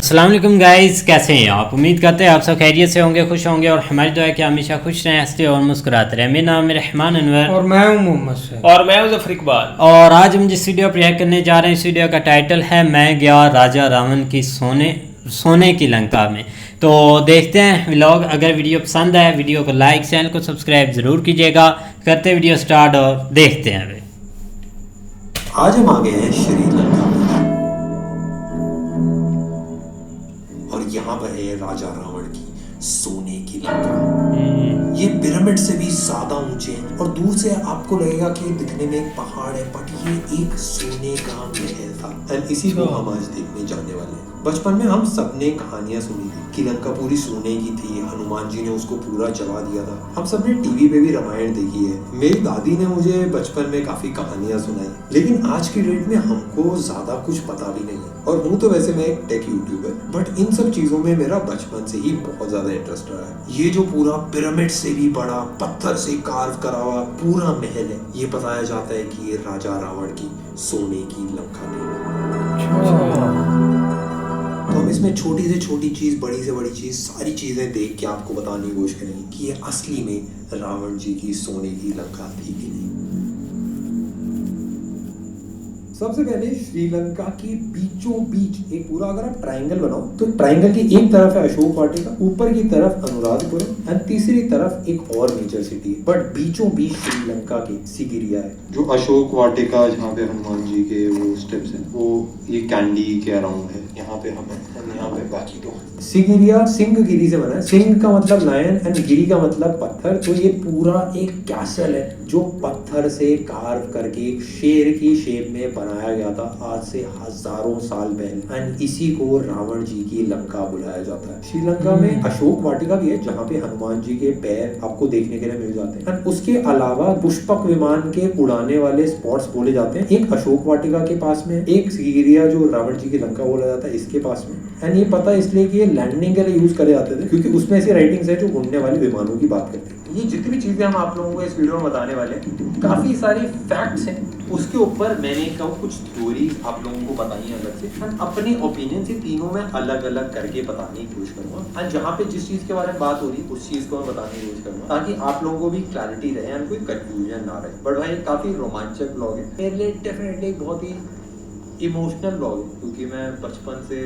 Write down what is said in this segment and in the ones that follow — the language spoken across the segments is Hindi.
अस्सलाम वालेकुम गाइस, कैसे हैं आप? उम्मीद करते हैं आप सब खैरियत से होंगे, खुश होंगे और हमारी दुआ है कि हमेशा खुश रहें, हंसते और मुस्कुराते रहें। मेरा नाम है रहमान अनवर और मैं हूं मोहम्मद से। और मैं हूं ज़फ़र इकबाल। और आज हम जिस वीडियो पर रिएक्ट करने जा रहे हैं, इस वीडियो का टाइटल है मैं गया राजा रावण की सोने की लंका में। तो देखते हैं व्लॉग। अगर वीडियो पसंद आए वीडियो को लाइक, चैनल को सब्सक्राइब ज़रूर कीजिएगा। करते वीडियो स्टार्ट और देखते हैं। अभी आज हम आ गए हैं श्रीलंका में और यहाँ पर है राजा रावण की सोने की लंका। ये पिरामिड से भी ज्यादा ऊंचे हैं और दूर से आपको लगेगा कि दिखने में एक पहाड़ है, बट ये एक सोने का महल था। एंड इसी को हम आज देखने जाने वाले हैं। बचपन में हम सबने कहानियां सुनी थी कि लंका पूरी सोने की थी, हनुमान जी ने उसको पूरा जला दिया था। हम सबने टीवी पे भी रामायण देखी है। मेरी दादी ने मुझे बचपन में काफी कहानियां सुनाई, लेकिन आज की डेट में हमको ज्यादा कुछ पता भी नहीं है। और हूँ तो वैसे मैं एक टेक यूट्यूबर, बट इन सब चीजों में मेरा बचपन से ही बहुत ज्यादा इंटरेस्ट रहा है। ये जो पूरा पिरामिड से भी बड़ा पत्थर से कार्व करा हुआ पूरा महल है, ये बताया जाता है कि ये राजा रावण की सोने की लंका थी। तो हम इसमें छोटी से छोटी चीज, बड़ी से बड़ी चीज, सारी चीजें देख के आपको बताने की कोशिश करेंगे कि ये असली में रावण जी की सोने की लंका थी कि नहीं। सबसे पहले श्रीलंका के बीचों बीच एक पूरा, अगर आप ट्रायंगल बनाओ तो ट्रायंगल की एक तरफ है अशोक वाटिका, ऊपर की तरफ अनुराधपुरम एंड तीसरी तरफ एक और मेजर सिटी है, बट बीचों बीच श्रीलंका के सिगिरिया है। जो अशोक वाटिका जहाँ पे हनुमान जी के वो स्टेप्स हैं, वो ये कैंडी के अराउंड है। यहाँ पे हम यहाँ पे बाकी तो सिगिरिया सिंह गिरी से बना है। सिंह का मतलब लायन एंड गिरी का मतलब पत्थर। तो ये पूरा एक कैसल है जो पत्थर से कार्व करके एक शेर की शेप में बनाया गया था आज से हजारों साल पहले। एंड इसी को रावण जी की लंका बुलाया जाता है। श्रीलंका में अशोक वाटिका भी है जहाँ पे हनुमान जी के पैर आपको देखने के लिए मिल जाते हैं। एंड उसके अलावा पुष्पक विमान के उड़ाने वाले स्पॉट्स बोले जाते हैं, एक अशोक वाटिका के पास में, एक सिगिरिया जो रावण जी की लंका बोला जाता है इसके पास में। एंड ये पता इसलिए कि ये लैंडिंग के लिए यूज करे जाते थे क्योंकि उसमें ऐसी राइटिंग्स है जो उड़ने वाले विमानों की बात करते हैं। ये जितनी भी चीजें हम आप लोगों को इस वीडियो में बताने वाले हैं, काफी सारी फैक्ट्स हैं। उसके ऊपर मैंने कुछ थ्योरीज आप लोगों को बताई है अलग से, एंड अपने ओपिनियन से तीनों में अलग अलग करके बताने की कोशिश करूंगा। एंड जहाँ पे जिस चीज के बारे में बात हो रही है उस चीज को मैं बताने की कोशिश करूंगा ताकि आप लोगों को भी क्लैरिटी रहे एंड कोई कंफ्यूजन ना रहे। बट भाई काफी रोमांचक ब्लॉग है मेरे लिए, डेफिनेटली बहुत ही इमोशनल ब्लॉग है क्योंकि मैं बचपन से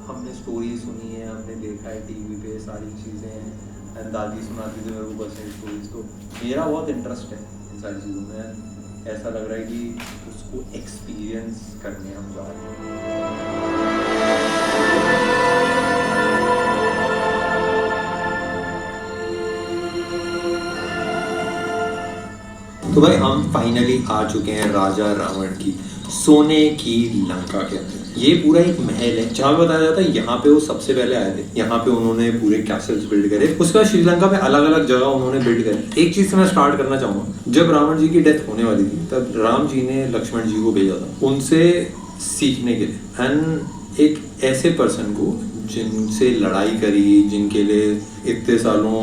हमने स्टोरी सुनी है, हमने देखा है टीवी पे सारी चीज़ें हैं, दादी सुनाती थी मेरे को बस स्टोरीज। तो मेरा बहुत इंटरेस्ट है इन सारी चीज़ों में। ऐसा लग रहा है कि उसको एक्सपीरियंस करने हम जा रहे हैं। तो भाई हम फाइनली आ चुके हैं राजा रावण की सोने की लंका के अंदर। ये पूरा एक महल है जहाँ बताया जाता है यहाँ पे वो सबसे पहले आए थे। यहाँ पे उन्होंने पूरे कैसल्स बिल्ड करे, उसके बाद श्रीलंका में अलग अलग जगह उन्होंने बिल्ड करे। एक चीज से मैं स्टार्ट करना चाहूंगा, जब रावण जी की डेथ होने वाली थी तब राम जी ने लक्ष्मण जी को भेजा था उनसे सीखने के लिए। एंड एक ऐसे पर्सन को जिनसे लड़ाई करी, जिनके लिए इतने सालों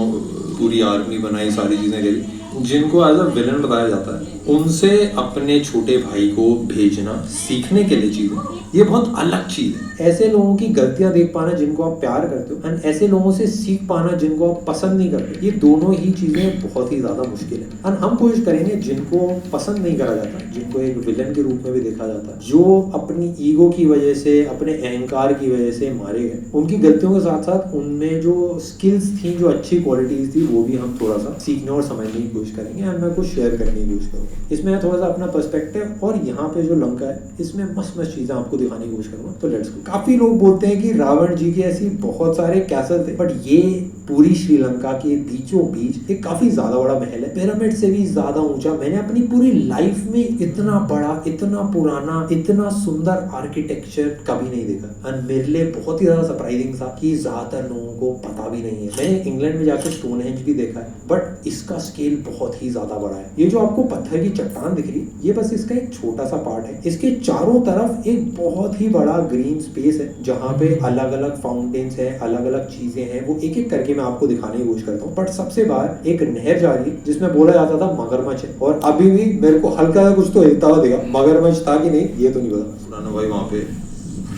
पूरी आर्मी बनाई, सारी चीजें करी, जिनको एज अ विलन बताया जाता है, उनसे अपने छोटे भाई को भेजना सीखने के लिए चीजें, ये बहुत अलग चीज है। ऐसे लोगों की गलतियां देख पाना जिनको आप प्यार करते हो, एंड ऐसे लोगों से सीख पाना जिनको आप पसंद नहीं करते, ये दोनों ही चीजें बहुत ही ज्यादा मुश्किल है। एंड हम कोशिश करेंगे जिनको पसंद नहीं करा जाता, जिनको एक विलन के रूप में भी देखा जाता, जो अपनी ईगो की वजह से, अपने अहंकार की वजह से मारे गए, उनकी गलतियों के साथ साथ उनमें जो स्किल्स थी, जो अच्छी क्वालिटीज थी, वो भी हम थोड़ा सा सीखने और समझने की कोशिश करेंगे एंड मैं कुछ शेयर करने की कोशिश करूंगा। इसमें थोड़ा सा अपना पर्सपेक्टिव और यहाँ पे जो लंका है इसमें मस्त मस्त चीजें आपको दिखाने की कोशिश करूंगा। तो लेट्स गो। काफी लोग बोलते हैं कि रावण जी के ऐसी बहुत सारे कैसल थे, बट ये पूरी श्रीलंका के बीचों बीच एक काफी ज्यादा बड़ा महल है, पिरामिड से भी ज्यादा ऊंचा। मैंने अपनी पूरी लाइफ में इतना बड़ा, इतना पुराना, इतना सुंदर आर्किटेक्चर कभी नहीं देखा। एंड मेरे लिए बहुत ही ज्यादा सरप्राइजिंग था कि ज्यादातर लोगों को पता भी नहीं है। मैंने इंग्लैंड में जाकर स्टोनहेंज भी देखा है, बट इसका स्केल बहुत ही ज्यादा बड़ा है। ये जो आपको पत्थर की चट्टान दिख रही है, ये बस इसका एक छोटा सा पार्ट है। इसके चारों तरफ एक बहुत ही बड़ा ग्रीन स्पेस है जहाँ पे अलग अलग फाउंटेन्स है, अलग अलग चीजें हैं, वो एक एक करके मैं आपको दिखाने की कोशिश करता हूँ। बट सबसे बाहर एक नहर जा रही है जिसमें बोला जाता था मगरमच्छ है, और अभी भी मेरे को हल्का सा कुछ तो हिलता हुआ दिखा। मगरमच्छ था कि नहीं ये तो नहीं पता। पुराना भाई वहाँ पे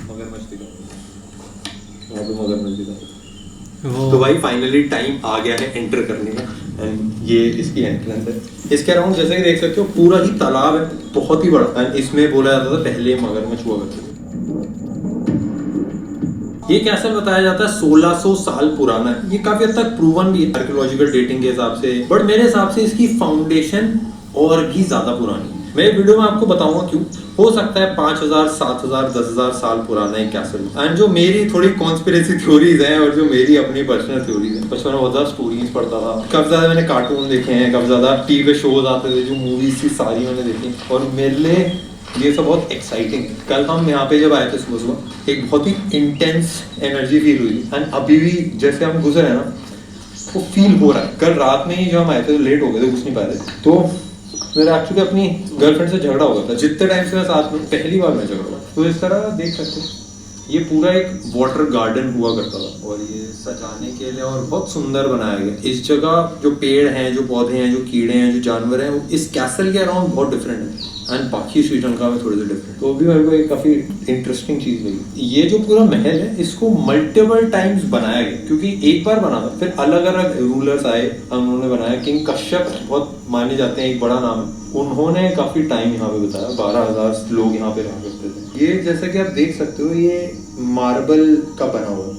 मगरमच्छ दिखा, यहाँ पे मगरमच्छ दिखा। वो तो भाई फाइनली टाइम आ गया है एंटर करने का एंड ये इसकी एंट्रेंस है। इसके अराउंड जैसे कि देख सकते हो पूरा ही तालाब है, बहुत ही बड़ा। एंड इसमें बोला जाता था पहले मगरमच्छ हुआ करते थे। ये कैसल बताया जाता है 1600 साल पुराना है। ये काफी हद तक प्रूवन भी है आर्कियोलॉजिकल डेटिंग के हिसाब से, बट मेरे हिसाब से इसकी फाउंडेशन और भी ज्यादा पुरानी है। मैं वीडियो में आपको बताऊंगा क्यों। हो सकता है 5000, 7000, 10000 साल पुराना एक कैसल। एंड जो मेरी थोड़ी कॉन्स्पिरेसी थ्योरीज हैं और जो मेरी अपनी पर्सनल थ्योरीज हैं, बचपन में बहुत ज्यादा स्टोरीज पढ़ता था, काफी ज्यादा मैंने कार्टून देखे हैं, काफी ज्यादा टीवी शोज आते थे, जो मूवीज थी सारी मैंने देखी और मेरे लिए ये सब बहुत एक्साइटिंग है। कल हम यहाँ पे जब आए थे सुबह सुबह, एक बहुत ही इंटेंस एनर्जी फील हुई एंड अभी भी जैसे हम गुजरे हैं ना, वो फील हो रहा है। कल रात में ही जब हम आए थे तो लेट हो गए थे, कुछ नहीं पाए थे, तो मेरा एक्चुअली अपनी गर्लफ्रेंड से झगड़ा हो गया था। जितने टाइम से मैं साथ में, पहली बार मैं झगड़ा हुआ। तो इस तरह देख सकते हो ये पूरा एक वाटर गार्डन हुआ करता था और ये सजाने के लिए और बहुत सुंदर बनाया गया। इस जगह जो पेड़ हैं, जो पौधे हैं, जो कीड़े हैं, जो जानवर हैं, वो इस कैसल के अराउंड बहुत डिफरेंट है एंड बाकी श्रीलंका में थोड़े से डिफरेंट। तो भी मेरे को एक काफी इंटरेस्टिंग चीज लगी। ये जो पूरा महल है इसको मल्टीपल टाइम्स बनाया गया, क्योंकि एक बार बना था, फिर अलग अलग रूलर्स आए, उन्होंने बनाया। किंग कश्यप बहुत माने जाते हैं, एक बड़ा नाम है, उन्होंने काफी टाइम यहाँ पे बिताया। 12000 लोग यहाँ पे रहा करते थे। ये जैसा कि आप देख सकते हो ये मार्बल का बना हुआ है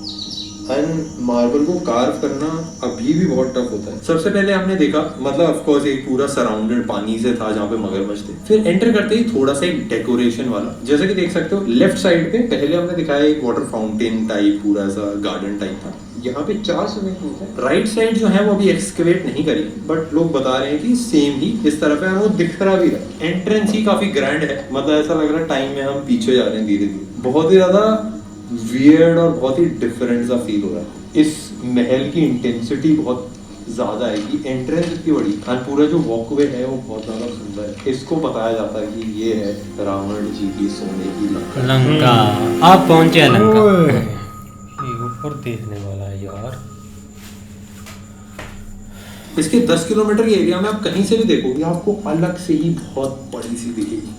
एंड मार्बल को कार्व करना अभी भी बहुत टफ होता है। सबसे पहले हमने देखा, मतलब ऑफ कोर्स एक पूरा सराउंडेड पानी से था जहाँ पे मगरमच्छ थे। फिर एंटर करते ही थोड़ा सा एक डेकोरेशन वाला, जैसे कि देख सकते हो लेफ्ट साइड पे पहले हमने दिखाया एक वाटर फाउंटेन टाइप पूरा सा गार्डन टाइप था। यहाँ पे 4 स्विमिंग पूल है। राइट साइड जो है वो अभी एक्सकेवेट नहीं करी, बट लोग बता रहे हैं कि सेम ही इस तरफ है, वो दिख रहा भी है। एंट्रेंस ही काफी ग्रैंड है, मतलब ऐसा लग रहा है टाइम में हम पीछे जा रहे हैं धीरे धीरे। बहुत ही ज्यादा वियर्ड और बहुत ही डिफरेंट सा फील हो रहा है। इस महल की इंटेंसिटी बहुत ज्यादा है कि एंट्रेंस इतनी बड़ी और पूरा जो वॉकवे है वो बहुत ज्यादा सुंदर है। इसको बताया जाता है कि ये है रावण जी की सोने की लंका। आप पहुंचे हैं लंका। ये ऊपर देखने वाला है यार। इसके 10 किलोमीटर के एरिया में आप कहीं से भी देखोगे आपको अलग से ही बहुत बड़ी सी दिखेगी।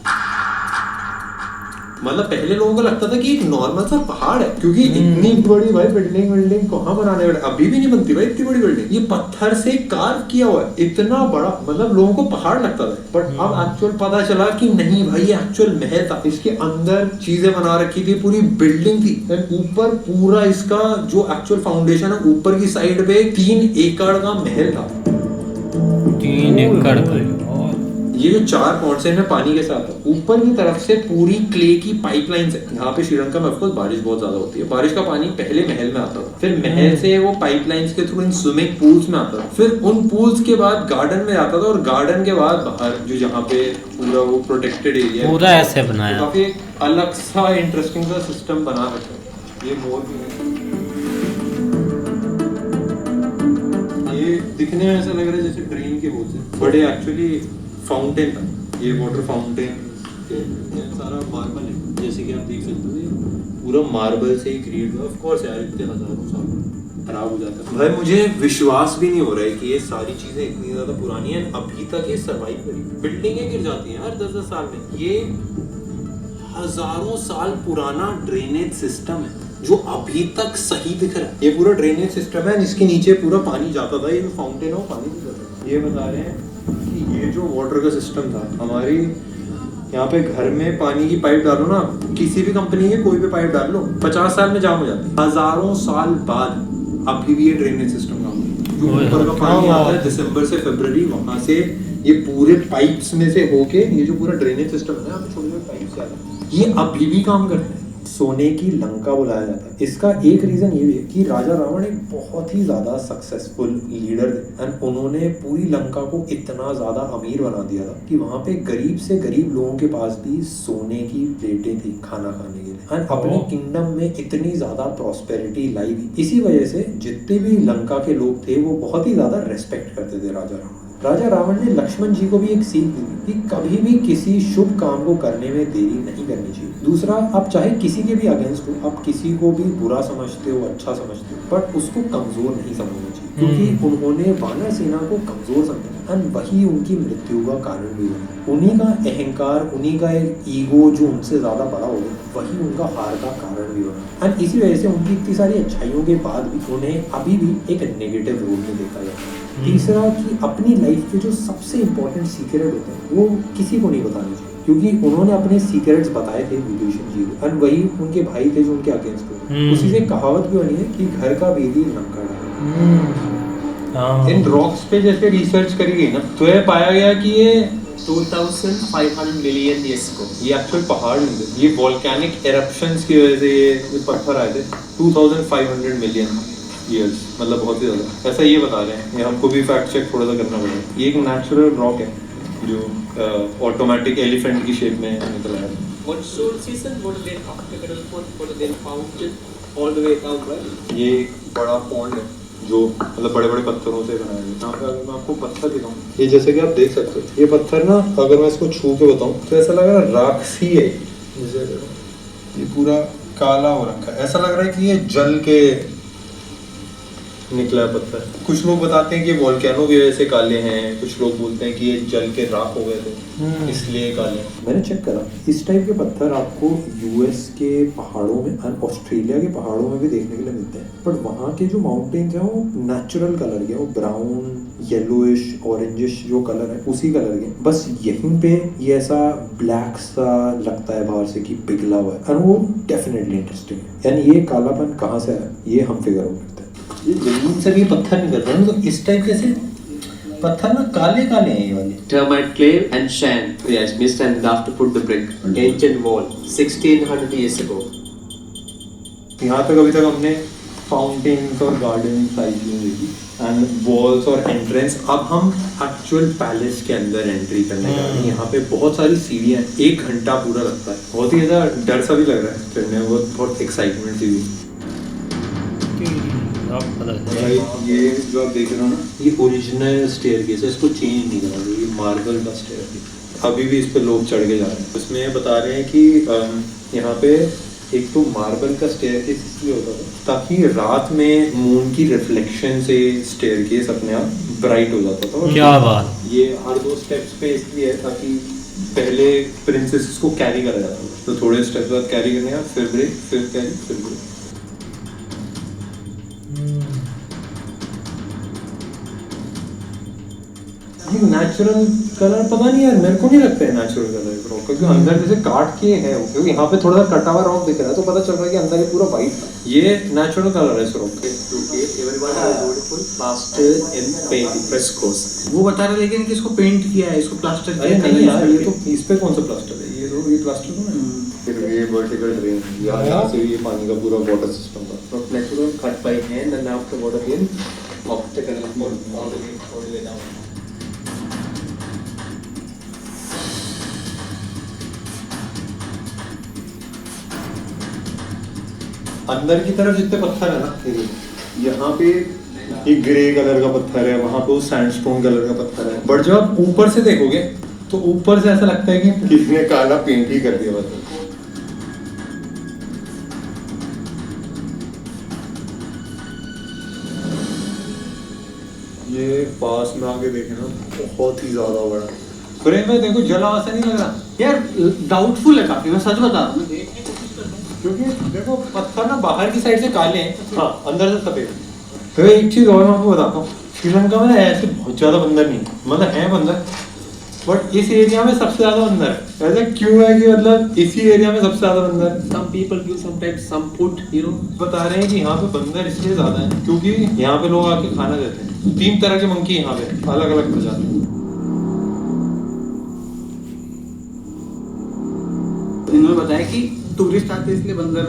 मतलब पहले लोगों को लगता था कि एक नॉर्मल सा पहाड़ है, क्योंकि इतनी बड़ी भाई बिल्डिंग कहाँ बनाने वाले, अभी भी नहीं बनती भाई इतनी बड़ी बिल्डिंग। ये पत्थर से कार्व किया हुआ है, इतना बड़ा, मतलब लोगों को पहाड़ लगता था। बट अब एक्चुअल पता चला कि नहीं भाई ये एक्चुअल महल था। इसके अंदर चीजें बना रखी थी, पूरी बिल्डिंग थी। ऊपर पूरा इसका जो एक्चुअल फाउंडेशन है, ऊपर की साइड पे 3 एकड़ का महल था। 3 एकड़ का। ये जो 4 पॉइंट्स हैं इनमें पानी के साथ है। ऊपर की तरफ से पूरी क्ले की पाइपलाइंस है। यहाँ पे श्रीलंका में ऑफकोर्स बारिश बहुत ज्यादा होती है। बारिश का पानी पहले महल में आता था, फिर महल से वो पाइपलाइंस के थ्रू इन स्विमिंग पूल्स में आता था, फिर उन पूल्स के बाद गार्डन में आता था और गार्डन के बाद बाहर जो जहाँ पे पूरा वो प्रोटेक्टेड एरिया पूरा ऐसे बनाया। काफी अलग सा इंटरेस्टिंग सा सिस्टम बना रखा है। ये मोर भी है। ये दिखने में ऐसा लग रहा है जैसे ट्रेन के बोझ से बड़े, एक्चुअली फाउंटेन था। ये वाटर फाउंटेन सारा मार्बल है, जैसे कि आप देख सकते हो ये पूरा मार्बल से ही क्रिएट हुआ। ऑफ कोर्स यार इतने हजारों साल खराब हो जाता है। भाई मुझे विश्वास भी नहीं हो रहा है कि ये सारी चीजें इतनी ज्यादा पुरानी हैं, अभी तक ये सर्वाइव करी। बिल्डिंगें गिर जाती हैं हर 10-10 साल में। ये हजारों साल पुराना ड्रेनेज सिस्टम है जो अभी तक सही दिख रहा है। ये पूरा ड्रेनेज सिस्टम है जिसके नीचे पूरा पानी जाता था। ये जो फाउंटेन है वो पानी भी जाता है। ये बता रहे हैं कि ये जो वाटर का सिस्टम था, हमारी यहाँ पे घर में पानी की पाइप डालो ना, किसी भी कंपनी के कोई भी पाइप डाल लो, 50 साल में जाम हो जाती है। हजारों साल बाद अभी भी ये ड्रेनेज सिस्टम काम जो ऊपर का पानी आता है दिसंबर से फरवरी, वहां से ये पूरे पाइप्स में से होके ये जो पूरा ड्रेनेज सिस्टम है ना, छोटे छोटे पाइप से आता है, ये अभी भी काम करते हैं। सोने की लंका बुलाया जाता है। इसका एक रीजन ये भी है कि राजा रावण एक बहुत ही ज्यादा सक्सेसफुल लीडर थे एंड उन्होंने पूरी लंका को इतना ज्यादा अमीर बना दिया था कि वहां पे गरीब से गरीब लोगों के पास भी सोने की प्लेटें थी खाना खाने के लिए एंड अपने किंगडम में इतनी ज्यादा प्रॉस्पेरिटी लाई थी। इसी वजह से जितने भी लंका के लोग थे वो बहुत ही ज्यादा रेस्पेक्ट करते थे राजा रावण। राजा रावण ने लक्ष्मण जी को भी एक सीख दी कि कभी भी किसी शुभ काम को करने में देरी नहीं करनी चाहिए। दूसरा, आप चाहे किसी के भी अगेंस्ट हो, आप किसी को भी बुरा समझते हो, अच्छा समझते हो, बट उसको कमजोर नहीं समझना चाहिए। क्योंकि उन्होंने वानर सेना को कमजोर समझा एंड वही उनकी मृत्यु का कारण भी बना। उन्हीं का अहंकार, उन्हीं का एक ईगो जो उनसे ज्यादा बड़ा हो गया, वही उनका हार का कारण भी बना। एंड इसी वजह से उनकी इतनी सारी अच्छाइयों के बाद भी उन्हें अभी भी एक नेगेटिव रोल में देखा जाता है। तीसरा कि अपनी लाइफ के जो सबसे इम्पोर्टेंट सीक्रेट होते हैं वो किसी को नहीं बताने चाहिए, क्योंकि उन्होंने अपने सीक्रेट्स बताए थे विभीषण जी को एंड वही उनके भाई थे जो उनके अगेंस्ट थे। उसी से कहावत भी बनी है कि घर का भेदी लंका डाले। इन रॉक्स पे जैसे रिसर्च करी गई ना तो ये पाया गया कि ये 2500 मिलियन ईयर्स को ये एक्चुअल पहाड़ नहीं थे, ये वोल्केनिक एरप्शंस की वजह से ये पत्थर आए थे 2500 मिलियन ईयर्स, मतलब बहुत ही ज़्यादा। ऐसा ये बता रहे हैं, ये हमको भी फैक्ट चेक थोड़ा सा करना पड़ेगा। ये एक नेचुरल रॉक है जो ऑटोमेटिक एलिफेंट की शेप में निकला है। monsoon season would have been applicable would have been fountain all the way down, right? ये एक बड़ा पॉन्ड है जो मतलब बड़े बड़े पत्थरों से बनाया गया है। यहाँ पे अगर मैं आपको पत्थर दिखाऊं, ये जैसे कि आप देख सकते हो, ये पत्थर ना अगर मैं इसको छू के बताऊं तो ऐसा लग रहा है राख ही है। ये पूरा काला हो रखा है, ऐसा लग रहा है कि ये जल के निकला है पत्थर। कुछ लोग बताते हैं कि वोल्केनो की वजह से काले हैं, कुछ लोग बोलते हैं कि ये जल के राख हो गए थे इसलिए काले हैं। मैंने चेक करा, इस टाइप के पत्थर आपको यूएस के पहाड़ों में और ऑस्ट्रेलिया के पहाड़ों में भी देखने के लिए मिलते हैं, बट वहाँ के जो माउंटेन्स हैं वो नेचुरल कलर के, वो ब्राउन येलोइश ऑरेंजिश जो कलर है उसी कलर के। बस यहीं पे ये ऐसा ब्लैक सा लगता है बाहर से कि पिघला हुआ है, और वो डेफिनेटली इंटरेस्टिंग है। यानी ये कालापन कहाँ से आया ये हम फिगर आउट करते हैं। ये जमीन से भी पत्थर निकल रहे हैं, तो इस टाइप के से पत्थर ना काले काले हैं ये वाले। Termite clay and sand. Yes, mist and enough to put the brick. Ancient wall, 1600 years ago. यहाँ तक अभी तक हमने फाउंटेन्स और गार्डन सारी चीजें देखी एंड वॉल्स और एंट्रेंस। अब हम एक्चुअल पैलेस के अंदर एंट्री करने जा रहे हैं। यहाँ पे बहुत सारी सीढ़ियाँ हैं, 1 घंटा पूरा लगता है, बहुत ही ज़्यादा डर सा भी लग रहा है चढ़ने में, बहुत एक्साइटमेंट सी भी। ये जो आप देख रहे हो ना, ये ओरिजिनल स्टेयरकेस है, इसको चेंज नहीं करा, ये मार्बल का स्टेयरकेस। अभी भी इस पे लोग चढ़ के जा रहे हैं। इसमें बता रहे हैं कि यहाँ पे एक तो मार्बल का स्टेयरकेस इसलिए होता था ताकि रात में मून की रिफ्लेक्शन से स्टेयरकेस अपने आप ब्राइट हो जाता था। क्या बात। ये हर 2 स्टेप्स पे इसलिए है ताकि पहले प्रिंसेस को कैरी करा जाता था, तो थोड़े स्टेप्स बाद कैरी करने का, फिर ब्रेक, फिर कैरी, फिर ब्रेक। ये नेचुरल कलर पता नहीं यार, मेरे को नहीं लगता है नेचुरल कलर रॉक, क्योंकि अंदर जैसे काट के है, क्योंकि यहाँ पे थोड़ा सा कटा हुआ रॉक दिख रहा है तो पता चल रहा है कि अंदर ये पूरा वाइट था। ये नेचुरल कलर है इस रॉक के। वो बता रहे लेकिन कि इसको पेंट किया है, इसको प्लास्टर अरे किया नहीं यार, ये तो इस पे कौन सा प्लास्टर है, ये प्लास्टर तो नहीं। फिर ये वर्टिकल ड्रेन, यहाँ से ये पानी का पूरा वाटर सिस्टम था। Natural cut by hand and after water being obstacle all the way down. अंदर की तरफ जितने पत्थर है ना, यहाँ पे ये ग्रे कलर का पत्थर है, वहाँ पे सैंडस्टोन कलर का पत्थर है, बट जब आप ऊपर से देखोगे तो ऊपर से ऐसा लगता है कि किसी ने काला पेंट ही कर दिया पत्थर। ये पास में आके देखे ना, बहुत ही ज्यादा बड़ा फ्रेम में देखो, जला वैसा नहीं लग रहा यार, डाउटफुल है काफी, मैं सच बता रहा हूँ। क्योंकि देखो पत्थर ना बाहर की साइड से काले हैं, हाँ अंदर से सफेद। तो एक चीज और मैं आपको बताता हूँ, श्रीलंका में ऐसे बहुत ज्यादा बंदर नहीं, मतलब है बंदर, बट इस एरिया में सबसे ज्यादा बंदर है। ऐसा क्यों है कि मतलब इसी एरिया में सबसे ज्यादा बंदर। Some people give sometimes some food, you know. बता रहे हैं कि यहाँ पे बंदर इसलिए ज्यादा है क्योंकि यहाँ पे लोग आके खाना देते हैं। 3 तरह के मंकी यहाँ पे, अलग अलग प्रजाति। इन्होंने बताया कि टूरिस्ट आते इसलिए बंदर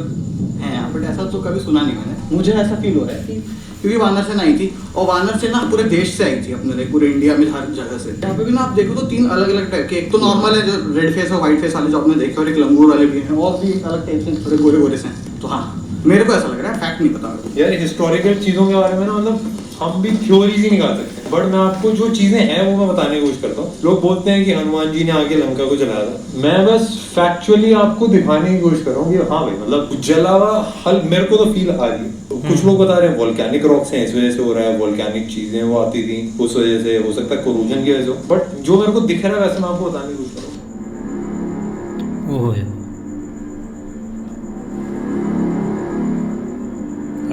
है यहाँ, बट ऐसा तो कभी सुना नहीं मैंने। मुझे ऐसा फील हो रहा है कि क्योंकि वानर सेना आई थी, और वानर सेना पूरे देश से आई थी, अपने पूरे इंडिया में हर जगह से। यहाँ पे भी ना आप देखो तो 3 अलग अलग टाइप के, एक तो नॉर्मल है जो रेड फेस और व्हाइट फेस वाले जो आपने देखे, और एक लंगूर वाले भी हैं, और भी अलग टाइप से थोड़े गोरे गोरे से हैं। तो हाँ, मेरे को ऐसा लग रहा है, फैक्ट नहीं पता। यार हिस्टोरिकल चीजों के बारे में ना, मतलब हम भी थ्योरी ही निकाल सकते हैं, बट मैं आपको जो चीजें हैं वो मैं बताने की कोशिश करता हूँ। लोग बोलते हैं कि हनुमान जी ने आके लंका को जलाया था, मैं बस फैक्चुअली आपको दिखाने की कोशिश कर रहा हूँ कि हाँ भाई मतलब जला हुआ हल मेरे को तो फील आ रही है। तो कुछ लोग बता रहे हैं वोल्केनिक रॉक्स हैं इस वजह से हो रहा है, वोल्केनिक चीजें वो आती थी उस वजह से, हो सकता है कोरोजन की वजह से, बट जो मेरे को दिख रहा है वैसे मैं आपको बताने की कोशिश कर रहा हूँ। ओह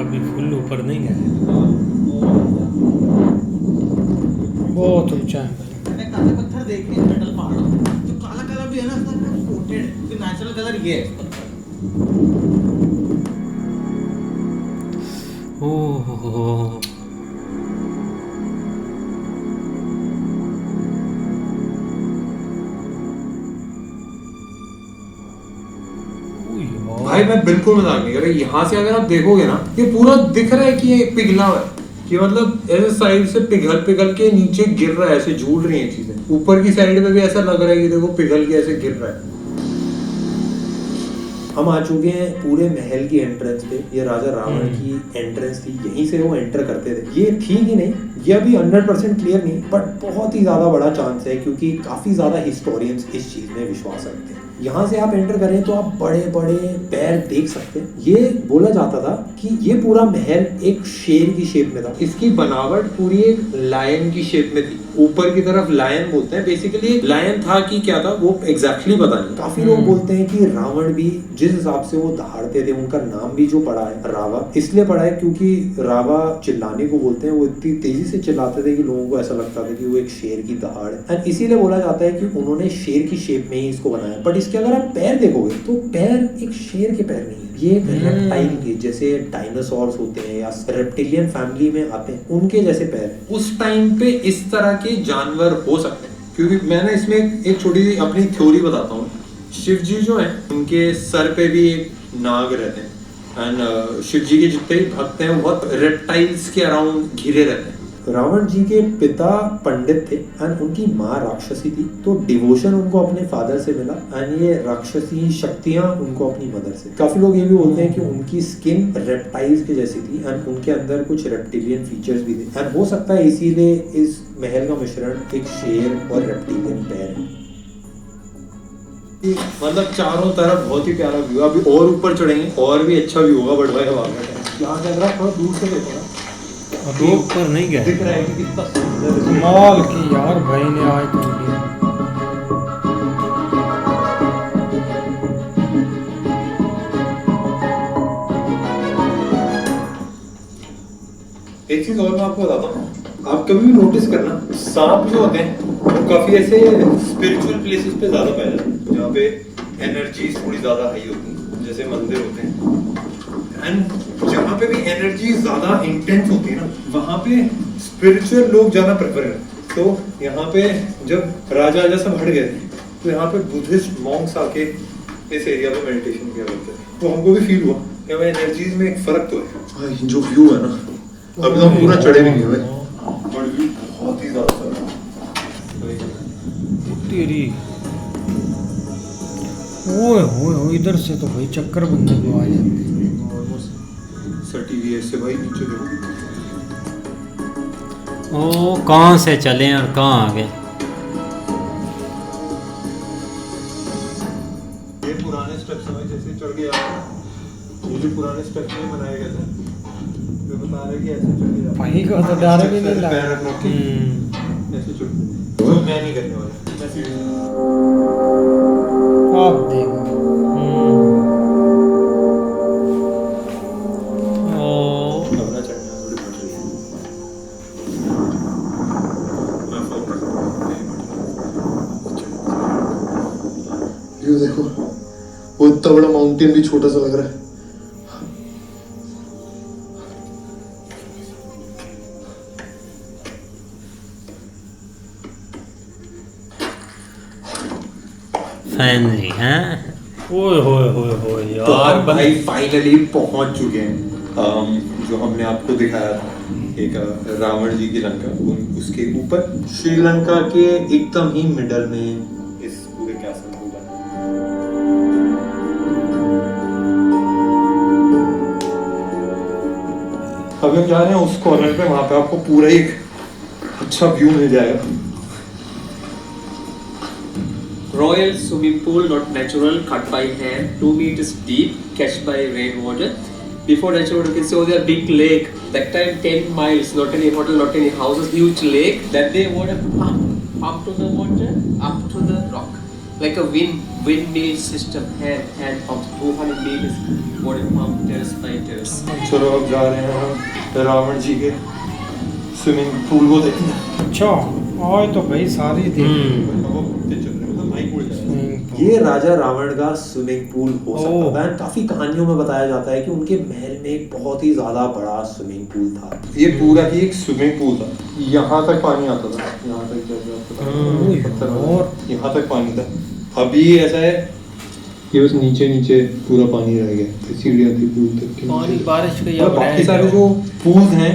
अभी फुल ऊपर नहीं गए, बहुत ऊंचा है। मैंने काले पत्थर देखे हैं मेटल पहाड़ों में, जो काला काला भी है ना उसका कोटेड है, नेचुरल कलर ये है पत्थर। ओह भाई मैं बिल्कुल मजाक नहीं कर रहा, यहाँ से अगर आप देखोगे ना ये पूरा दिख रहा है कि ये पिघला हुआ है, कि मतलब ऐसे साइड से पिघल पिघल के नीचे गिर रहा है, ऐसे झूल रही हैं चीजें। ऊपर की साइड में भी ऐसा लग रहा है कि देखो पिघल के ऐसे गिर रहा है। हम आ चुके हैं पूरे महल की एंट्रेंस पे। ये राजा रावण की एंट्रेंस थी, यहीं से वो एंटर करते थे। ये थी कि नहीं ये अभी 100% क्लियर नहीं, बट बहुत ही ज्यादा बड़ा चांस है क्योंकि काफी ज्यादा हिस्टोरियंस इस चीज में विश्वास रखते हैं। यहाँ से आप एंटर करें तो आप बड़े बड़े पैर देख सकते हैं। ये बोला जाता था कि ये पूरा महल एक शेर की शेप में था, इसकी बनावट पूरी एक लायन की शेप में थी। ऊपर की तरफ लायन बोलते हैं, बेसिकली लायन था कि क्या था वो एग्जैक्टली पता नहीं। काफी लोग बोलते हैं कि रावण भी जिस हिसाब से वो दहाड़ते थे, उनका नाम भी जो पड़ा है रावा इसलिए पड़ा है क्योंकि रावा चिल्लाने को बोलते हैं, वो इतनी तेजी से चिल्लाते थे कि लोगों को ऐसा लगता था कि वो एक शेर की दहाड़ है, एंड इसीलिए बोला जाता है कि उन्होंने शेर की शेप में ही इसको बनाया। बट इसके अगर आप पैर देखोगे तो पैर एक शेर के पैर नहीं है, ये रेप्टाइल के जैसे डायनासोर्स होते हैं या रेप्टिलियन फैमिली में आते हैं उनके जैसे पैर हैं। उस टाइम पे इस तरह के जानवर हो सकते हैं, क्योंकि मैंने इसमें एक छोटी सी अपनी थ्योरी बताता हूँ। शिव जी जो है उनके सर पे भी एक नाग रहते हैं, एंड शिव जी के जितने भी भक्त हैं वो बहुत रेप्टाइल्स के अराउंड घिरे रहते हैं। रावण जी के पिता पंडित थे एंड उनकी माँ राक्षसी थी, तो डिवोशन उनको अपने फादर से मिला एंड ये राक्षसी शक्तियां उनको अपनी मदर से। काफी लोग ये भी बोलते हैं कि उनकी स्किन रेप्टाइल्स के जैसी थी एंड उनके अंदर कुछ रेप्टिलियन फीचर्स भी थे, एंड हो सकता है इसीलिए इस महल का मिश्रण एक शेर और रेप्टिलियन पैर है। मतलब चारों तरफ बहुत ही प्यारा व्यू। अभी और ऊपर चढ़ेंगे और भी अच्छा व्यू होगा, बट भाई हवा का यहाँ कैमरा थोड़ा दूर से देखो ना, अभी ऊपर नहीं गए, दिख रहा है कि कितना सुंदर है। कमाल की यार भाई ने आज तो लिया। एक चीज और मैं आपको बताता हूँ, आप कभी भी नोटिस करना सांप जो होते हैं वो काफी ऐसे स्पिरिचुअल प्लेसेस पे ज्यादा पाए जाते हैं, जहाँ पे एनर्जी थोड़ी ज्यादा हाई होती है, जैसे मंदिर होते हैं। एंड जहाँ पे भी एनर्जी ज्यादा इंटेंस होती है ना, वहाँ पे स्पिरिचुअल लोग जाना प्रेफर करते हैं। तो यहाँ पे जब राजा सब हट गए थे तो यहाँ पे बुद्धिस्ट मॉन्क्स आके इस एरिया पे मेडिटेशन किया करते थे, तो हमको भी फील हुआ कि हमें एनर्जीज में एक फर्क तो है। जो व्यू है ना, अभी तो हम पूरा चढ़े भी नहीं हुए, बट व्यू बहुत ही ज्यादा फर्क है। तेरी ओए इधर से तो भाई चक्कर बंदे को आ जाते हैं। सटी हुई ऐसे भाई नीचे देखो। ओ कहाँ से चले और कहाँ आ गए। ये पुराने स्टेप्स हैं जैसे चढ़ गया, ये जो पुराने स्टेप्स में बनाए गए थे, वे बता रहे कि ऐसे चढ़ गया भाई को तो डर भी नहीं लगा। पैर रख के ऐसे चढ़, तो मैं नहीं करने वाला। आप देखो ओ अपना चढ़ना थोड़ी बढ़ रही है। मैं फोकस व्यू देखो, वो इतना बड़ा माउंटेन भी छोटा सा लग रहा है। फाइनली हैं। ओए होए तो यार आप भाई फाइनली पहुंच चुके हैं जो हमने आपको दिखाया था, एक रावण जी की लंका, उसके ऊपर श्रीलंका के एकदम ही मिडल में इस पूरे कैसल को बना। अब अभी हम जा रहे हैं उस कॉर्नर पे, वहां पे आपको पूरा एक अच्छा व्यू मिल जाएगा। Royal swimming pool, not natural, cut by hand, 2 meters deep, catched by rainwater. Before natural, you can see there big lake. That time 10 miles, not any hotel, not any houses, huge lake. That day water pump to the water, up to the rock, like a windmill system. Hand pumps 200 meters, water pump terrace by terrace. चलो अब जा रहे हैं हम रावण जी के स्विमिंग पूल को देखने। अच्छा आज तो भाई सारी ये राजा रावण का स्विमिंग पूल हो सकता है। काफी कहानियों में बताया जाता है कि उनके महल में एक बहुत ही ज्यादा बड़ा स्विमिंग पूल था। ये पूरा ही एक स्विमिंग पूल था, यहाँ तक पानी आता था, यहाँ तक और यहाँ तक पानी था। अभी ऐसा है कि बस नीचे नीचे पूरा पानी रह गया, सीढ़ियाँ थी पूल तक की। और बारिश का और बाकी सारे जो पूल्स हैं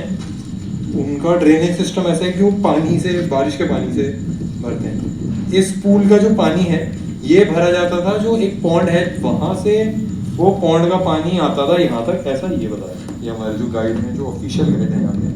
उनका ड्रेनेज सिस्टम ऐसा है कि वो पानी से, बारिश के पानी से भरते हैं। इस पूल का जो पानी है ये भरा जाता था, जो एक पॉन्ड है वहां से वो पॉन्ड का पानी आता था यहाँ तक, ऐसा ये बताया। ये हमारे जो गाइड हैं, जो ऑफिशियल गाइड है यहाँ पे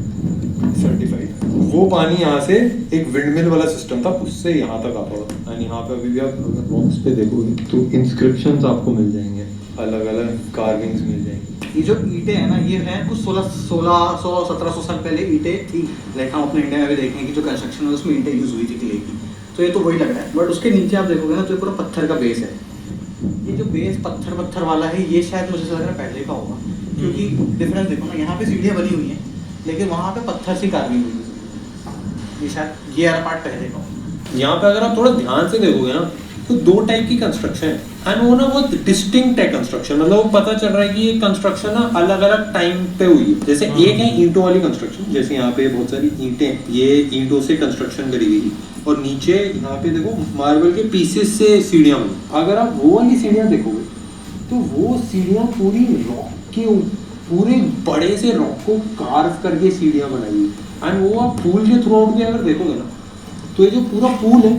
सर्टिफाइड, वो पानी यहाँ से एक विंडमिल वाला सिस्टम था, उससे यहाँ तक आता था। एंड यहाँ पे अभी भी आप अगर बॉक्स पे देखोगे तो इंस्क्रिप्शंस आपको मिल जाएंगे, अलग अलग कार्विंग्स मिल जाएंगी। ये जो ईंटें हैं ना, ये हैं कुछ 1600-1700 साल पहले ईंटें थी। लाइक हम अपने इंडिया में भी देखें कि जो कंस्ट्रक्शन है उसमें ईंटें यूज हुई थी क्ले की, तो ये तो वही लग रहा है। बट उसके नीचे आप देखोगे ना तो ये पूरा पत्थर का बेस है। ये जो बेस पत्थर वाला है, ये शायद मुझे लग रहा है पहले का होगा, क्योंकि डिफरेंस देखो ना, यहाँ पे सीढ़ियाँ बनी हुई हैं लेकिन वहाँ पे पत्थर से कार्विंग हुई है। ये शायद ये वाला पार्ट पहले का होगा। यहाँ पे अगर आप थोड़ा ध्यान से देखोगे ना तो 2 टाइप की कंस्ट्रक्शन है, एंड वो ना बहुत डिस्टिंक्ट है कंस्ट्रक्शन। मतलब वो पता चल रहा है कि ये कंस्ट्रक्शन ना अलग अलग टाइम पे हुई है। जैसे एक है ईंटों वाली कंस्ट्रक्शन, जैसे यहाँ पे बहुत सारी ईंटें, ये ईंटों से कंस्ट्रक्शन करी गई, और नीचे यहाँ पे देखो मार्बल के पीसेस से सीढ़ियाँ बनी। अगर आप वो वाली सीढ़ियाँ देखोगे तो वो सीढ़ियाँ पूरी रॉक के पूरे बड़े से रॉक को कार्व करके सीढ़ियाँ बनाई हुई, एंड वो आप पूल के थ्रू आउट भी अगर देखोगे ना तो ये जो पूरा पूल है,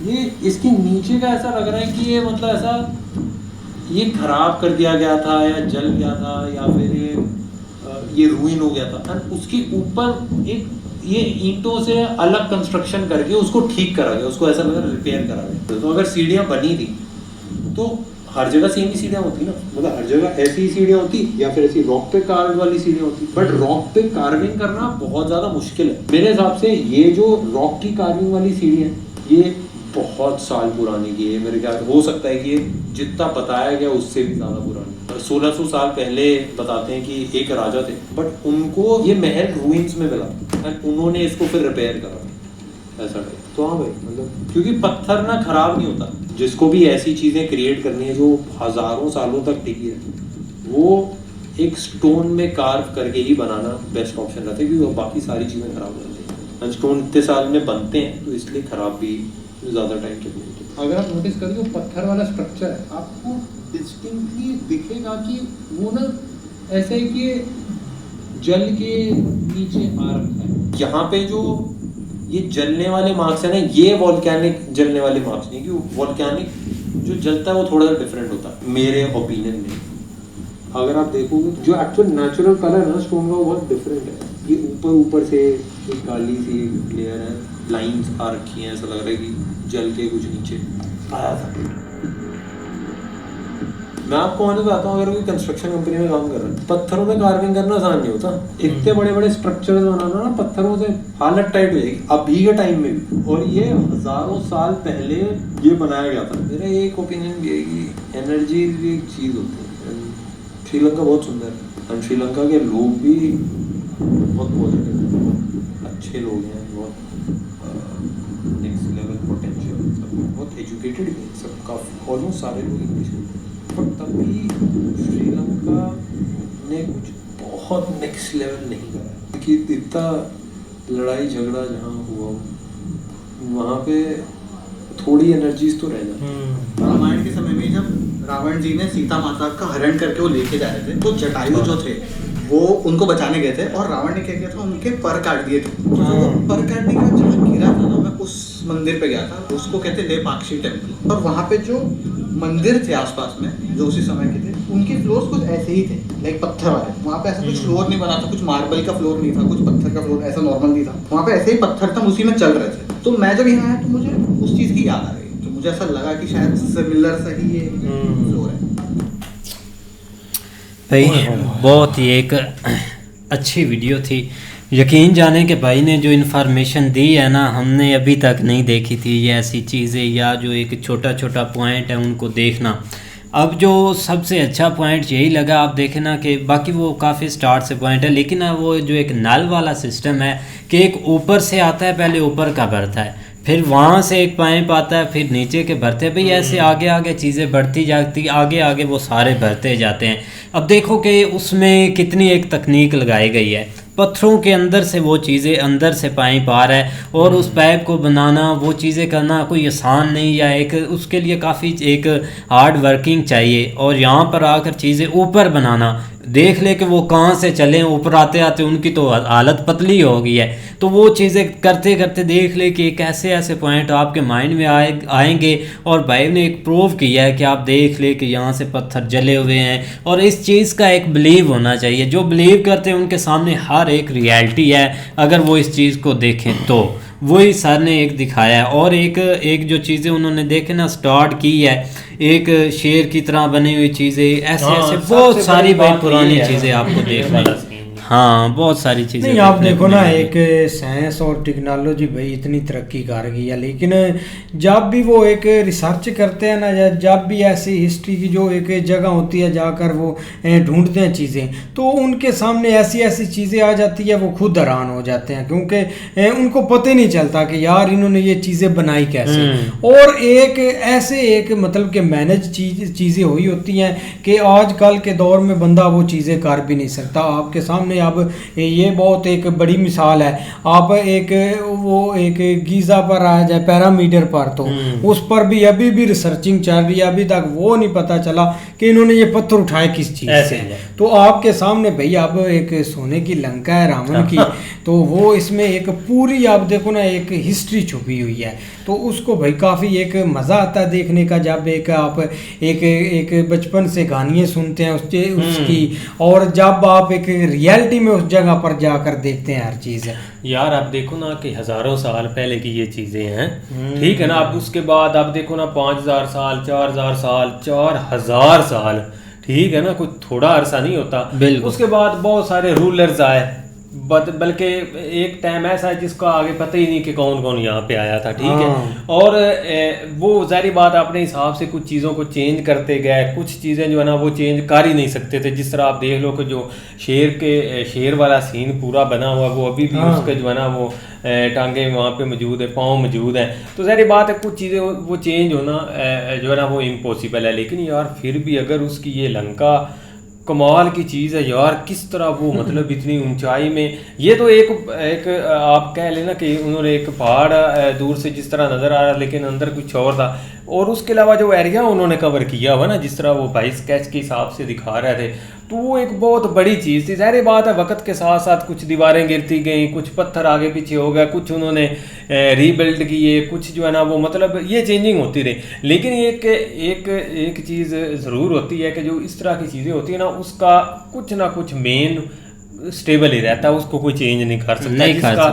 ये इसके नीचे का ऐसा लग रहा है कि ये मतलब ऐसा ये खराब कर दिया गया था या जल गया था या फिर ये रूइन हो गया था, एंड उसके ऊपर एक ये ईंटों से अलग कंस्ट्रक्शन करके उसको ठीक करा गया, उसको ऐसा लग रहा है रिपेयर करा गया। तो अगर सीढ़ियाँ बनी थी तो हर जगह सेम ही सीढ़ियाँ होती ना, मतलब हर जगह ऐसी ही सीढ़ियाँ होती या फिर ऐसी रॉक पे कार्व वाली सीढ़ियाँ होती। बट रॉक पे कार्विंग करना बहुत ज़्यादा मुश्किल है मेरे हिसाब से। ये जो रॉक की कार्विंग वाली सीढ़ी है ये बहुत साल पुरानी की है मेरे ख्याल। हो सकता है कि ये जितना बताया गया उससे भी ज़्यादा पुरानी। 1600 साल पहले बताते हैं कि एक राजा थे, बट उनको ये महल रूइंस में मिला एंड उन्होंने इसको फिर रिपेयर करा, ऐसा टाइप। तो हाँ भाई, मतलब क्योंकि पत्थर ना खराब नहीं होता, जिसको भी ऐसी चीज़ें क्रिएट करनी है जो हज़ारों सालों तक टिकी है, वो एक स्टोन में कार्व करके ही बनाना बेस्ट ऑप्शन रहता है, क्योंकि बाकी सारी चीज़ें खराब हो जाती हैं। स्टोन इतने साल में बनते हैं तो इसलिए खराब भी ज़्यादा टाइम तक नहीं होता। अगर आप नोटिस करें जो पत्थर वाला स्ट्रक्चर है, आपको डिस्टिंक्टली दिखेगा कि वो ना ऐसा है कि जल के नीचे आ रखा है। यहाँ पे जो ये जलने वाले मार्क्स है ना, ये वॉल्केनिक जलने वाले मार्क्स नहीं, क्योंकि वॉल्केनिक जो जलता है वो थोड़ा सा डिफरेंट होता है मेरे ओपिनियन में। अगर आप देखोगे जो एक्चुअल नेचुरल कलर है ना स्टोन का, वो बहुत डिफरेंट है। ये ऊपर से एक काली सी लेयर है, लाइंस आ रखी हैं, ऐसा लग रहा है कि जल के कुछ नीचे आया था। मैं आपको आने बताता हूँ, अगर कोई कंस्ट्रक्शन कंपनी में काम कर रहा है, पत्थरों में कार्विंग करना आसान नहीं होता। इतने बड़े बड़े स्ट्रक्चर्स बनाना ना पत्थरों से हालत टाइट हो जाएगी अभी के टाइम में भी, और ये हजारों साल पहले ये बनाया गया था। मेरा एक ओपिनियन भी है कि एनर्जी भी एक चीज़ होती है। श्रीलंका बहुत सुंदर है, और श्रीलंका के लोग भी बहुत पॉजिटिव, अच्छे लोग हैं, बहुत नेक्स्ट लेवल पोटेंशियल, बहुत एजुकेटेड भी हैं सब, काफ़ी ऑलमोस्ट सारे लोग इंग्लिश में। बट तब भी श्रीलंका ने कुछ बहुत नेक्स्ट लेवल नहीं करा, क्योंकि इतना लड़ाई झगड़ा जहाँ हुआ वहाँ पे थोड़ी एनर्जीज तो रह जाती। रामायण के समय में जब रावण जी ने सीता माता का हरण करके वो लेके जा रहे थे, तो जटायु जो थे वो उनको बचाने गए थे, और रावण ने क्या किया था, उनके पर काट दिए थे। तो जो पर काटने के बाद जहाँ गिरा था ना, मैं उस मंदिर पे गया था, उसको कहते हैं लेपाक्षी टेम्पल। और वहाँ पे जो मंदिर थे आसपास में जो उसी समय के थे, उनके फ्लोर्स कुछ ऐसे ही थे, लाइक पत्थर वाले। वहाँ पे ऐसा कुछ फ्लोर नहीं बना था, कुछ मार्बल का फ्लोर नहीं था, कुछ पत्थर का फ्लोर ऐसा नॉर्मल नहीं था। वहाँ पे ऐसे ही पत्थर था, उसी में चल रहे थे। तो मैं जब यहाँ आया तो मुझे उस चीज़ की याद आ गई, तो मुझे ऐसा लगा कि शायद सिमिलर सा ही ये फ्लोर है। भाई बहुत ही एक अच्छी वीडियो थी। यकीन जाने कि भाई ने जो इन्फॉर्मेशन दी है ना, हमने अभी तक नहीं देखी थी ये ऐसी चीज़ें, या जो एक छोटा छोटा पॉइंट है उनको देखना। अब जो सबसे अच्छा पॉइंट यही लगा, आप देखें ना कि बाकी वो काफ़ी स्टार्ट से पॉइंट है, लेकिन वो जो एक नल वाला सिस्टम है कि एक ऊपर से आता है, पहले ऊपर का भरता है, फिर वहाँ से एक पाइप आता है, फिर नीचे के भरते हैं। भाई ऐसे आगे आगे चीज़ें बढ़ती जाती, आगे आगे वो सारे भरते जाते हैं। अब देखो कि उसमें कितनी एक तकनीक लगाई गई है, पत्थरों के अंदर से वो चीज़ें अंदर से पाइप आ रहा है, और उस पाइप को बनाना, वो चीज़ें करना कोई आसान नहीं, या एक उसके लिए काफ़ी एक हार्ड वर्किंग चाहिए। और यहाँ पर आकर चीज़ें ऊपर बनाना, देख ले कि वो कहाँ से चलें, ऊपर आते आते उनकी तो हालत पतली हो गई है। तो वो चीज़ें करते करते देख ले कि कैसे ऐसे पॉइंट आपके माइंड में आएंगे। और भाई ने एक प्रूव किया है कि आप देख ले कि यहाँ से पत्थर जले हुए हैं, और इस चीज़ का एक बिलीव होना चाहिए। जो बिलीव करते हैं उनके सामने हर एक रियलिटी है, अगर वो इस चीज़ को देखें तो। वही सर ने एक दिखाया है। और एक जो चीज़ें उन्होंने देखे ना स्टार्ट की है, एक शेर की तरह बनी हुई चीज़ें, ऐसे ऐसे बहुत सारी भाई पुरानी चीज़ें आपको देखने, हाँ बहुत सारी चीज़ें नहीं। आप देखो ना, एक साइंस और टेक्नोलॉजी भाई इतनी तरक्की कर गई है, लेकिन जब भी वो एक रिसर्च करते हैं ना, या जब भी ऐसी हिस्ट्री की जो एक जगह होती है जाकर वो ढूंढते हैं चीज़ें, तो उनके सामने ऐसी ऐसी चीज़ें आ जाती है, वो खुद हैरान हो जाते हैं, क्योंकि उनको पता ही नहीं चलता कि यार इन्होंने ये चीज़ें बनाई कैसे। और एक ऐसे एक मतलब कि मैनेज चीज़ें हुई होती हैं कि आजकल के दौर में बंदा वो चीज़ें कर भी नहीं सकता। आपके सामने अब ये बहुत एक बड़ी मिसाल है। आप एक गीज़ा पर आ जाए, पैरामीटर पर, तो उस पर भी अभी भी रिसर्चिंग चल रही है। अभी तक वो नहीं पता चला कि इन्होंने ये पत्थर उठाए किस चीज़ से। तो आपके सामने भाई अब एक सोने की लंका है रावण की, तो वो इसमें एक पूरी आप देखो ना एक हिस्ट्री छुपी हुई है। तो उसको भाई काफ़ी एक मज़ा आता है देखने का, जब एक आप एक बचपन से कहानियाँ सुनते हैं उसकी, और जब आप एक रियलिटी में उस जगह पर जाकर देखते हैं हर चीज़ है। यार आप देखो ना कि हज़ारों साल पहले की ये चीज़ें हैं, ठीक है ना। अब उसके बाद आप देखो ना 5000 साल, 4000 साल, 4000 साल, ठीक है ना, कोई थोड़ा अरसा नहीं होता। उसके बाद बहुत सारे रूलर्स आए, बल्कि एक टाइम ऐसा है जिसका आगे पता ही नहीं कि कौन कौन यहाँ पे आया था, ठीक है। और वो जारी बात अपने हिसाब से कुछ चीज़ों को चेंज करते गए, कुछ चीज़ें जो है ना वो चेंज कर ही नहीं सकते थे। जिस तरह आप देख लो कि जो शेर वाला सीन पूरा बना हुआ, वो अभी भी उसके जो है ना वो टांगे वहाँ पे मौजूद है, पाँव मौजूद हैं। तो जारी बात है कुछ चीज़ें वो चेंज होना जो है ना वो इम्पॉसिबल है। लेकिन यार फिर भी अगर उसकी ये लंका कमाल की चीज़ है यार, किस तरह वो मतलब इतनी ऊंचाई में, ये तो एक आप कह लेना कि उन्होंने एक पहाड़ दूर से जिस तरह नज़र आ रहा, लेकिन अंदर कुछ और था। और उसके अलावा जो एरिया उन्होंने कवर किया हुआ ना, जिस तरह वो भाई स्केच के हिसाब से दिखा रहे थे, तो वो एक बहुत बड़ी चीज़ थी। ज़ाहिर बात है वक्त के साथ साथ कुछ दीवारें गिरती गई, कुछ पत्थर आगे पीछे हो गया, कुछ उन्होंने रीबिल्ड किए, कुछ जो है ना वो मतलब ये चेंजिंग होती रही। लेकिन एक चीज़ ज़रूर होती है कि जो इस तरह की चीज़ें होती है ना, उसका कुछ ना कुछ मेन स्टेबल ही रहता है, उसको कोई चेंज नहीं कर सकता। जिसका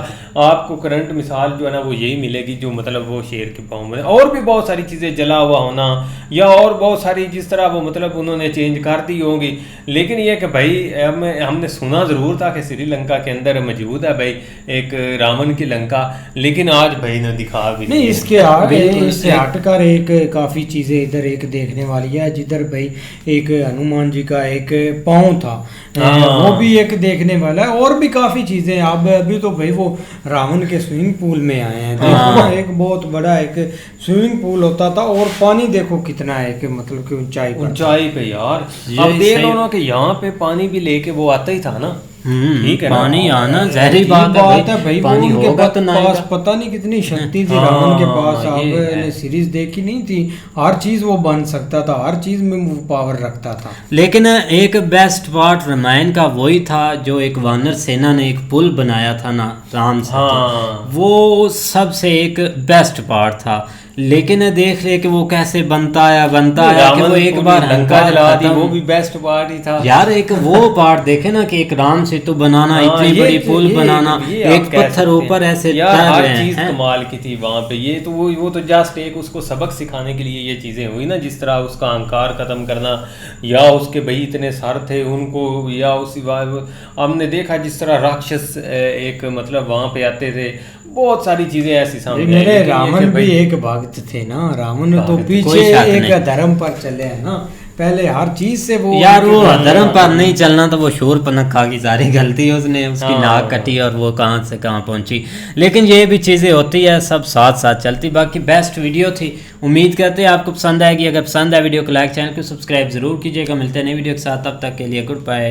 आपको करंट मिसाल जो है ना वो यही मिलेगी, जो मतलब वो शेर के पाँव में। और भी बहुत सारी चीज़ें जला हुआ होना, या और बहुत सारी जिस तरह वो मतलब उन्होंने चेंज कर दी होंगी। लेकिन ये कि भाई हमने सुना ज़रूर था कि श्रीलंका के अंदर मौजूद है भाई एक रावण की लंका, लेकिन आज भाई ने दिखा भी नहीं। इससे हटकर एक काफ़ी चीज़ें इधर एक देखने वाली है, जिधर भाई एक हनुमान जी का एक पाँव था, वो भी एक देखने वाला है। और भी काफ़ी चीज़ें आप अभी तो भाई वो रावण के स्विमिंग पूल में आए हैं, देखो ना एक बहुत बड़ा एक स्विमिंग पूल होता था, और पानी देखो कितना है कि मतलब कि ऊंचाई पे यार। अब देख लो ना कि यहाँ पे पानी भी लेके वो आता ही था ना, ठीक है ना। पानी आना जहरी ये बात है भाई, वो पानी उनके होगा तो ना पास आएगा। पता नहीं कितनी शक्ति थी हाँ, रावण के पास। ये है। आपने सीरीज देखी नहीं थी, हर चीज वो बन सकता था, हर चीज में वो पावर रखता था। लेकिन एक बेस्ट पार्ट रामायण का वही था जो एक वानर सेना ने एक पुल बनाया था ना राम से, हाँ। वो सबसे एक बेस्ट पार्ट था। लेकिन देख ले कि वो कैसे बनता आया कि वो एक बार लंका जला दी, खत्म। वो भी बेस्ट पार्ट ही था यार एक वो पार्ट देखे ना कि एक राम सेतु बनाना, हाँ, इतनी ये बड़ी तो- पुल ये- बनाना, ये आप एक कह पत्थर सकते ऊपर हैं। ऐसे यार तैर हर रहे चीज हैं। कमाल की थी वहां पे। ये तो वो तो जस्ट एक उसको सबक सिखाने के लिए ये चीजें हुई ना, जिस तरह उसका अहंकार खत्म करना, या उसके भाई इतने सर थे उनको, या उसी हमने देखा जिस तरह राक्षस एक मतलब वहां पे आते थे, बहुत सारी चीजें ऐसी सामने आई। मेरे लेकिन ये रावण कि भी भाई- एक भक्त थे ना, रावण तो भक्त, पीछे कोई शक एक नहीं। धर्म पर चले हैं ना, पहले हर चीज से वो यार वो उनके धर्म पर नहीं चलना तो वो शूरपणख खा की सारी गलती है, उसने उसकी हाँ। नाक कटी और वो कहाँ से कहाँ पहुंची। लेकिन ये भी चीज़ें होती है, सब साथ साथ चलती। बाकी बेस्ट वीडियो थी, उम्मीद करते हैं आपको पसंद आएगी। अगर पसंद आए वीडियो को लाइक, चैनल को सब्सक्राइब जरूर कीजिएगा। मिलते हैं नई वीडियो के साथ, तब तक के लिए गुड बाय।